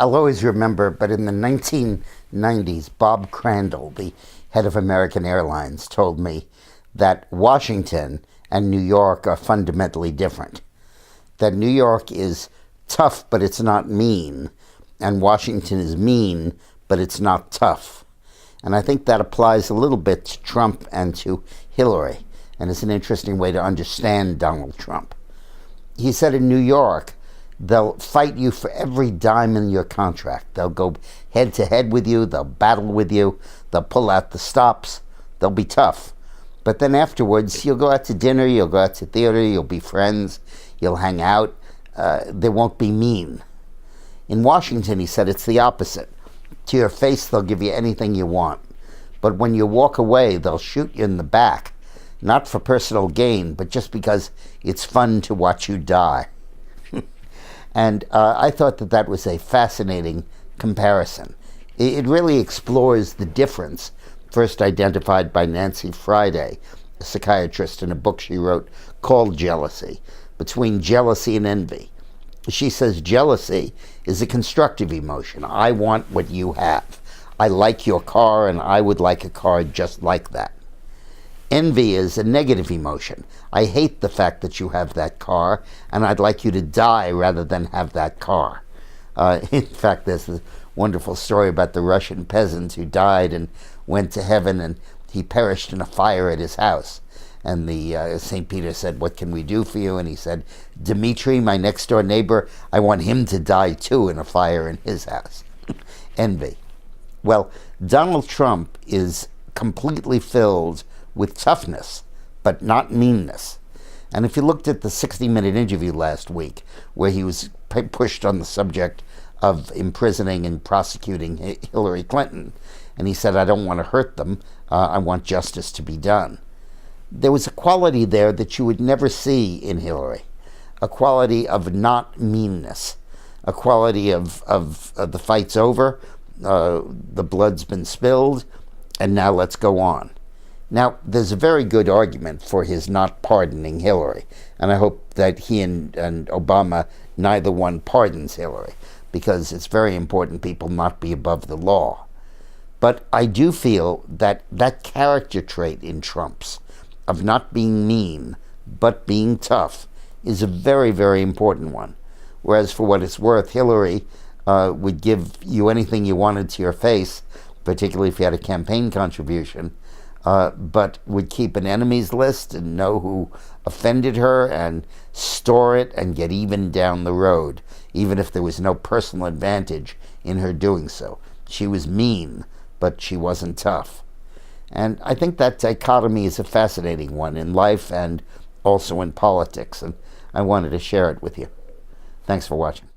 I'll always remember, but in the 1990s, Bob Crandall, the head of American Airlines, told me that Washington and New York are fundamentally different. That New York is tough, but it's not mean, and Washington is mean, but it's not tough. And I think that applies a little bit to Trump and to Hillary, and it's an interesting way to understand Donald Trump. He said in New York, they'll fight you for every dime in your contract. They'll go head to head with you. They'll battle with you. They'll pull out the stops. They'll be tough. But then afterwards, you'll go out to dinner. You'll go out to theater. You'll be friends. You'll hang out. They won't be mean. In Washington, he said, it's the opposite. To your face, they'll give you anything you want. But when you walk away, they'll shoot you in the back. Not for personal gain, but just because it's fun to watch you die. And I thought that that was a fascinating comparison. It really explores the difference, first identified by Nancy Friday, a psychiatrist, in a book she wrote called Jealousy, between jealousy and envy. She says jealousy is a constructive emotion. I want what you have. I like your car, and I would like a car just like that. Envy is a negative emotion. I hate the fact that you have that car, and I'd like you to die rather than have that car. In fact, there's a wonderful story about the Russian peasant who died and went to heaven, and he perished in a fire at his house. And the St. Peter said, what can we do for you? And he said, Dmitri, my next-door neighbor, I want him to die too in a fire in his house. Envy. Well, Donald Trump is completely filled with toughness, but not meanness. And if you looked at the 60-minute interview last week, where he was pushed on the subject of imprisoning and prosecuting Hillary Clinton, and he said, I don't want to hurt them, I want justice to be done. There was a quality there that you would never see in Hillary, a quality of not meanness, a quality of the fight's over, the blood's been spilled, and now let's go on. Now, there's a very good argument for his not pardoning Hillary, and I hope that he and Obama, neither one pardons Hillary, because it's very important people not be above the law. But I do feel that that character trait in Trump's, of not being mean, but being tough, is a very, very important one. Whereas, for what it's worth, Hillary would give you anything you wanted to your face, particularly if you had a campaign contribution, but would keep an enemies list and know who offended her and store it and get even down the road, even if there was no personal advantage in her doing so. She was mean, but she wasn't tough. And I think that dichotomy is a fascinating one in life and also in politics, and I wanted to share it with you. Thanks for watching.